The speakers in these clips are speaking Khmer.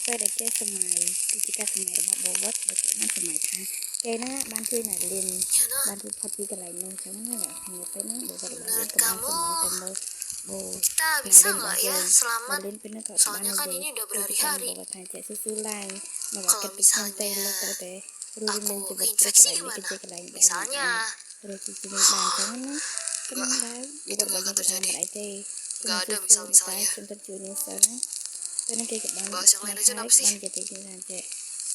ពេលដែលគេសម័យគឺជាការសម័យរបស់បវត្តដែលគេបានសម័យថាគេណាបានជួយណាលៀនបានជួយផុតពីកន្លែងនោះអញ្ចឹងណាអ្នកគ្នាពេលហ្នឹងបវត្តរបស់យើងក៏បានសម្ដែងទៅមើលបូ Kita bisa nggak ya selamat? លៀនពេលហ្នឹងក៏បាន Soalnya kan ini udah បវ berhari-hari. ត្តថាជាស៊ូឡើងមក Kalau កាត់ពីខាងទៅលើទៅតែរួចមានជីវិតទៅកន្លែងនេះគឺជាកន្លែងដែល Misalnya ឬជាជីវិតបានអញ្ចឹងណាខ្ញុំដែរ itu បវត្តរបស់ nggak យើង akan ក៏បាន terjadi. មិនអីទេ Nggak ada misal-misalnya. ខ្ញុំទៅជួយនេះសិនណាពេលហ្នឹងគេក៏បាន Bahas yang lain aja kenapa sih? បាននិយាយទៅថាចេះ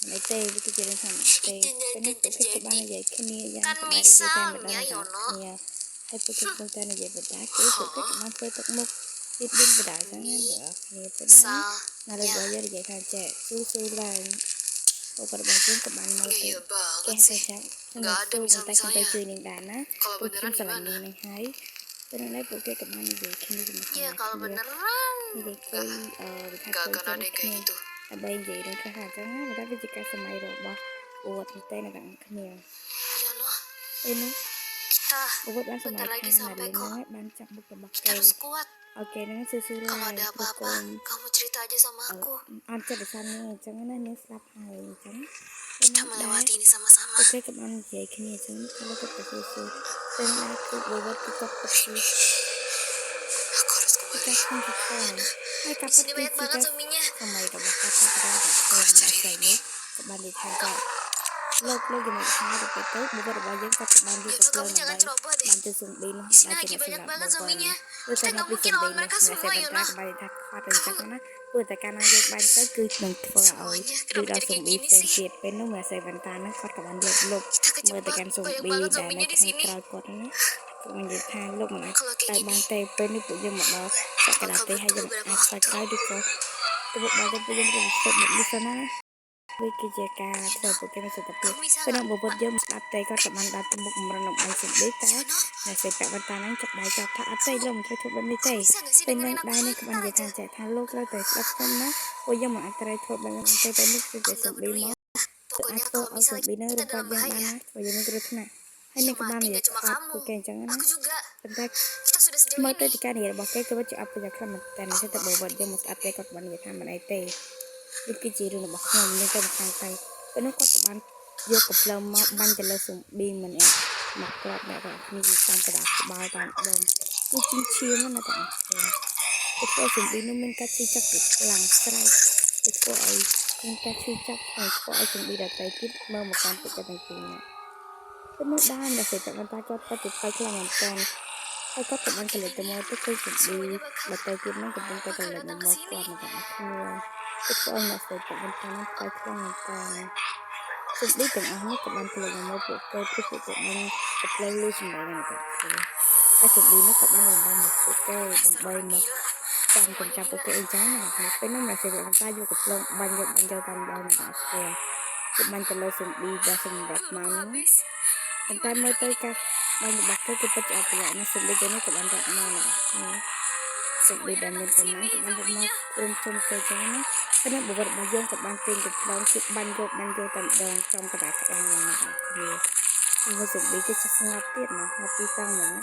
មិនអីទេវាគឺជារឿងធម្មតាទេពេលនេះពួកគេក៏បាននិយាយគ្នាយ៉ាង Kan សប្បាយរីករាយតែម្ដ misalnya ងគ្នា Yono ហើយពួកគេក៏តែនិយាយបន្តគេពួកគេក៏បានធ្វើទឹកមុខទៀតវិញបណ្ដាចឹងណាបងគ្នាពេលហ្នឹងណាលើរបស់យើងនិយាយថាចេះស៊ូឡើងពួកគាត់របស់យើងក៏បានមកទៅ Iya គេ banget ហៅ sih. ថា Nggak ada តែខ្ញុំទៅ misal-misalnya. ជួយនឹងដែរណា Kalau ពួកខ្ញុំ beneran ស្រឡាញ់ gimana? នឹងហើយពេលហ្នឹងពួកគេក៏បាននិយាយគ្នាជាមួយគ្នា Iya kalau beneran និយាយคุยវិថា nggak คุย akan ada yang kayak gitu. ដើម្បីនិយាយរឿងខ្លះអញ្ចឹងណាតែវាជាការសម័យរបស់អួតទេអ្នកទាំងគ្នា Yono, ពេលនេះ kita អួតបានសម័យ bentar ខា lagi ងណា sampai លឿន kok. ហើយបានចាប់មុខរបស់ Kita គេ harus kuat. អូខេហ្នឹងស៊ូឡា Kalau យ ada ពួកកូ apa-apa, ន kamu cerita aja sama aku. អត់ចិត្តទៅសាននេះអញ្ចឹងណានាងស្លាប់ហើយអញ្ចឹង Kita melewati ini sama-sama. ពួកគេក៏បាននិយាយគ្នាអញ្ចឹងkalau kitaស៊ូពេលណាគឺបវត្តគឺគាត់ទៅ Aku harus kembali. ចាស់ខ្ញុំទៅខាងហើយកាប់ Di sini banyak banget zombie-nya. សម័យរបស់កាប់ទៅដល់តែស្រីនេះក៏បាននិយាយថាលោកយ៉ាងម៉េចថាទៅទៅបវត្តរបស់យើងក៏បានយក Ya ទៅ udah, លើ kamu jangan ceroboh deh. បានទៅសុំប៊ីនោះ Di sini lagi banyak banget zombie-nya. Kita nggak mungkin lawan mereka semua, Yono. បានថាខ្វាត់អញ្ចឹងណាព្រោះតែកាលណាយើងបានទៅគឺនឹងធ្វើឲ្យ Semuanya ឬ kenapa ដល់ jadi សុំ kayak ប៊ី gini ផ្សេង sih? ទៀតពេលនោះមកសេវន្តាហ្នឹងគាត់ក៏បានលុប Kita មើលទៅ kejebak កាន់សុំ banyak ប៊ី banget ដែលនៅ zombie-nya di ខាង sini. ក្រោយគាត់ហ្នឹងគាត់និយាយថាលោកមិនអាច Kalau ទៅ kayak បាន gini, ទេពេលនេះពួកយើងមកដល់សក្តាទេហើយយើងអាចខ្សែក្រោយឬក៏ទៅបើទៅពួកយើងទៅស្ទប់នេះសិនណាវាគឺជាការធ្វើពួកគេមានសុខភាព kamu bisa ពេលនោះ nggak? បវត្តយើងស្ដាប់តែគាត់ក៏បានដាក់ទៅមុខបំរុងបំបីសុំប៊ីតែ Yono, អ្នកសេពាក់វន្តាហ្នឹងចាប់ដៃចាប់ថាអត់ទេលោកមិនត្រូវធ្វើបែបនេះទេ bisa nggak sih ពេលនោះ dengerin aku ដែរនេះក៏បាននិយាយ sebentar ថា aja? ចែកថាលោកត្រូវតែស្ដាប់ខ្ញុំណាពួកយើងមិនអាចត្រូវធ្វើបែបនេះទេពេលនេះគឺតែ Aku សុំ nggak ប៊ី peduli មក ya. ទៅអាច Pokoknya ធ្វើ kalau ឲ្យសុំ misalnya ប៊ីហ្នឹង kita រកបា dalam ត់យើងបាន bahaya, ណាព្រោះយើងមានគ្រោះថ្នាក់ហើយនេះ yang ក៏បាន mati និយាយ nggak cuma ថាពួក kamu, គេអញ្ចឹងណា aku juga. ប៉ុន្តែ Kita sudah sejauh មើលទៅ ini. ពីការនិយាយរបស់គេគឺវាជាអបិយខ្លាំងមែនតើតែតែបើវត្តយើងមកស្ដាប់ទេគាត់បាននិយាយថាមិនអីទេវាគឺជារឿងរបស់ខ្ញុំយើងទៅខាងទៅពេលនោះគាត់ក៏បានយកកំភ្លើងមកបាញ់ទៅលើសុំប៊ីម្នាក់មកក្របអ្នកទាំងគ្នាជាសំក្តារក្បាលតាមដងគឺជិះឈាមណាទាំងគ្នាទៅធ្វើសុំប៊ីនោះមានការឈឺចាប់ខ្លាំងស្រែកទៅធ្វើឲ្យមានការឈឺចាប់ហើយធ្វើឲ្យសុំប៊ីដតៃទៀតមើលមកកាន់ពួកគេទាំងពីរនាក់ពេលនោះបានតែសេចក្ដីបន្តគាត់ទៅទៅខ្លាំងមែនតើហើយគាត់ក៏បានកលិតទៅមកទៅគឺសុំប៊ីដតៃទៀតហ្នឹងកំពុងតែកលិតមកគាត់មកទាំងគ្នាទៅធ្វើឲ្យអ្នកសេចក្ដីបន្តហ្នឹងទៅខ្លាំងមែនតើសុំប៊ីទាំងអស់នេះក៏បានកលិតមកពួកគេព្រោះពួកគេបានទៅផ្លូវលឺសម្ដែងហ្នឹងទៅហើយសុំប៊ីនោះក៏បានរំដំមកពួកគេដើម្បីមកចាំកំចាប់ពួកគេអីចឹងណាពេលនោះអ្នកសេចក្ដីបន្តយកកំឡុងបាញ់យកតាមដងអ្នកគ្នាគឺបាញ់ទៅលើសុំប៊ីដែលសម្រាប់មកប៉ុន្តែមើលទៅការបាញ់របស់គេគឺពិតជាអប្រយ័ត្នណាសុំប៊ីទៅនេះក៏បានរត់មកណាសុំប៊ីដែលមានប្រមាណក៏បានរត់មកព្រមជុំគេចឹងណាពេលនោះបវត្តរបស់យើងក៏បានពេញកំឡុងគឺបាញ់យកតាមដងចំកណ្ដាលក្បាលណាគ្នាហើយសុំប៊ីគឺស្ងប់ទៀតណាមកពីតង់ហ្នឹង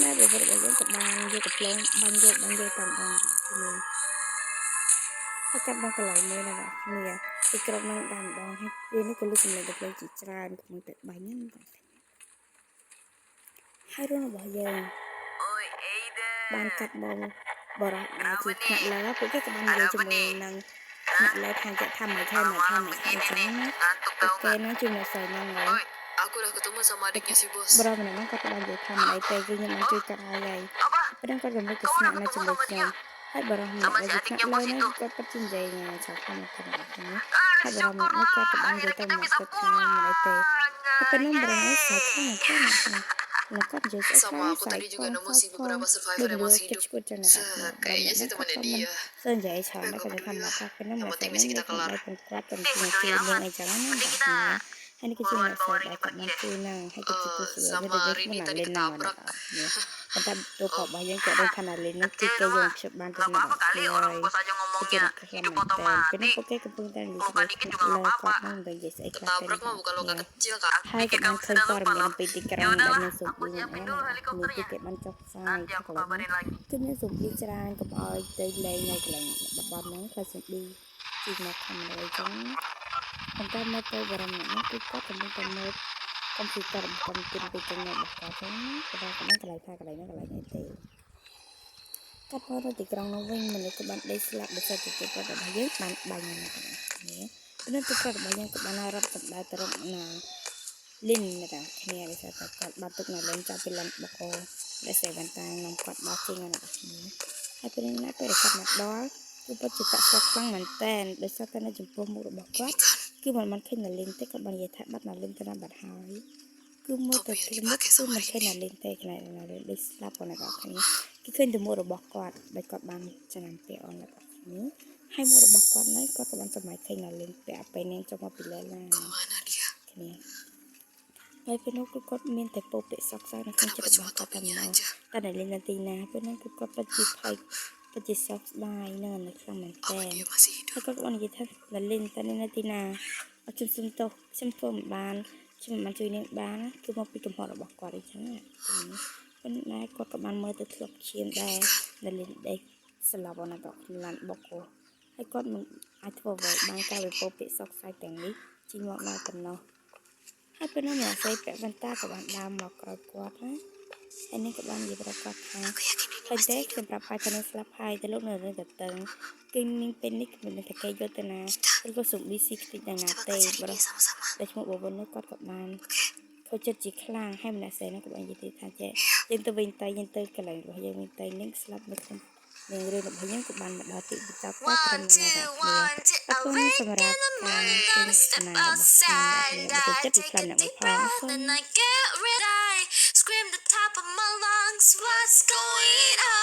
ណាតែបវត្តរបស់យើងក៏បានយកកំឡុងបាញ់យកតាមដងគ្នាហើយកាត់ដល់កន្លែងមួយណាគ្នាពីក្រុមនឹងដាំដងហើយវានេះក៏លុបសម្លេងទៅជាច្រើនកំពុងតែបាញ់ហ្នឹងហើយរឿងរបស់យើង Oi, Aiden. បានកាត់បងបរោះដែលជាថ្នាក់លើពួកគេក៏បាននិយាយជាមួយនឹងថ្នាក់លើខាងថាមួយខែអញ្ចឹងណា Ngantuk ពួក tau គេ nggak? នឹងជួយអ្នកស្រីហ្នឹងហើយ Oi, aku udah ketemu sama adiknya si bos. បរោះម្នាក់ហ្នឹងគាត់ក៏បាននិយាយថាមិនអីទេគឺខ្ញុំបានជួយកាត់ហើយ Apa? ប៉ុន្តែគាត់ក៏មិនទៅស្នាក់នៅជាមួយខ្ញុំហើយបរោះម្នាក់ដែលជាថ្នាក់លើហ្នឹងគាត់ពិតជានិយាយណាឆាប់ខ្ញុំគាត់ហ្នឹងហើយបរោះម្នាក់នេះគាត់ក៏បាននិយាយទៅមកគាត់ថាមិនអីទេហើយពេលនោះបរោះនេះស្អាតខ្លាំងណាស់แล้วก็jadi Sama aku tadi juga nemu sih beberapa survivor yang masih hidup. Kayaknya sih temannya dia. ส่วนใหญ่ชาวบ้านก็จะทำมาพักเป็นน้ำมันใส่ไม่ได้เป็นกราบเป็นจริงจริงยังไงจังนั้นแบบนี้ให้นี่ก็จะมาใส่ได้กับมันคือนั่งให้ก็จะตัวสวยไม่ได้เยอะขนาดเล่นน้ำมันเนี่ยแต่ตัวขอบบางยังจะได้ขนาดเล่นนั่งที่ก็ยังชอบบ้านตัวนี้แบบเลยก็จะkehidup otomatis. เป็นพวกแกกับพวกแต่อยู่ที่เราก็นั่งโดยจะใส่กระเป๋า Ketabrak mah bukan luka kecil kan. ให้กับมันเคยฟอร์มyangไปติดกระดังdan masuk di manaมีติดมันจอกใส่เขาบอกว่าขึ้นในสุดดีจานกับออยเตยเลยในกลางแบบนั้นคือสุดดี ជីមកខំអីចឹងប៉ុន្តែមើលទៅបរិមាណហ្នឹងគឺគាត់កំពុងតែមើលកុំព្យូទ័ររបស់គាត់ពីចំណុចរបស់គាត់ហ្នឹងគាត់កន្លែងថាកន្លែងហ្នឹងកន្លែងនេះទេគាត់មកទៅទីក្រុងនោះវិញមនុស្សក៏បានដេកស្លាប់ដោយសារតែទីគាត់របស់យើងបានបាញ់ហ្នឹងនេះព្រោះទីគាត់របស់យើងក៏បានរត់សម្ដៅទៅរកណាលីនណាគ្នាដោយសារតែគាត់បានទុកនៅលេងចាប់ពីលំបកដែលសេវ៉ាន់តានាំគាត់ដល់ជាងណាគ្នាហើយពេលនេះណាពេលគាត់មកដល់គឺពិតជាតក់ស្លុកខ្លាំងមែនតែនដោយសារតែនៅចំពោះមុខរបស់គាត់គឺមិនឃើញណាលីនទេគាត់បាននិយាយថាបាត់ណាលីនទៅណាបាត់ហើយគឺមើលទៅមុខគឺមិនឃើញណាលីនទេកន្លែងណាលីនដូចស្លាប់ប៉ុណ្ណាគាត់គ្នាគឺឃើញតែមុខរបស់គាត់ដែលគាត់បានចំណាំពាក់អនរបស់គ្នាហើយមុខរបស់គាត់នេះគាត់ក៏បានសម័យឃើញណាលីនពាក់ពេលនេះចុះមកពីលើឡានគ្នាហើយពេលនោះគឺគាត់មានតែពោពាក្យសោកសៅនៅក្នុងចិត្តរបស់គាត់តែម្ដងតែនៅលេងនៅទីណាពេលនោះគឺគាត់ពិតជាភ័យពិតជាសោកស្ដាយនៅខ្លាំងមែនទែនហើយគាត់បាននិយាយថានៅលេងតែនៅទីណាអត់ខ្ញុំសុំទោសខ្ញុំធ្វើមិនបានខ្ញុំមិនបានជួយនាងបានគឺមកពីកំហុសរបស់គាត់អីចឹងប៉ុន្តែគាត់ក៏បានមើលទៅធ្លាប់ឈាមដែរនៅលេងដេកស្លាប់អនក៏ឡានបុកហើយគាត់មិនអាចធ្វើអ្វីបានក្រៅពីពោពាក្យសោកសៅទាំងនេះជីមកដល់ប៉ុណ្ណោះហើយពេលនោះអ្នកស្រីពាក់វ៉ែនតាក៏បានដើរមកក្រោយគាត់ណាហើយនេះក៏បាននិយាយប្រាប់គាត់ថាឃើញទេខ្ញុំប្រាប់ហើយថានឹងស្លាប់ហើយទៅលោកនៅរឿងតតឹងគឺនាងពេលនេះមិនដឹងថាគេយកទៅណាឬក៏សុំ BC ខ្ទេចដល់ណាទេបរិសតែឈ្មោះបវរនោះគាត់ក៏បានខូចចិត្តជាខ្លាំងហើយម្នាក់ស្រីនោះក៏បាននិយាយថាចេះយើងទៅវិញទៅយើងទៅកន្លែងរបស់យើងវិញទៅនាងស្លាប់នៅក្នុងនឹងរឿងរបស់យើងក៏បានមកដល់ទីបញ្ចប់តែត្រឹមនេះដែរអរគុណសម្រាប់ការទស្សនារបស់ខ្ញុំដែលចិត្តពីខ្លាំងអ្នកមួយផងអរគុណ Scream the top of my lungs, what's going on?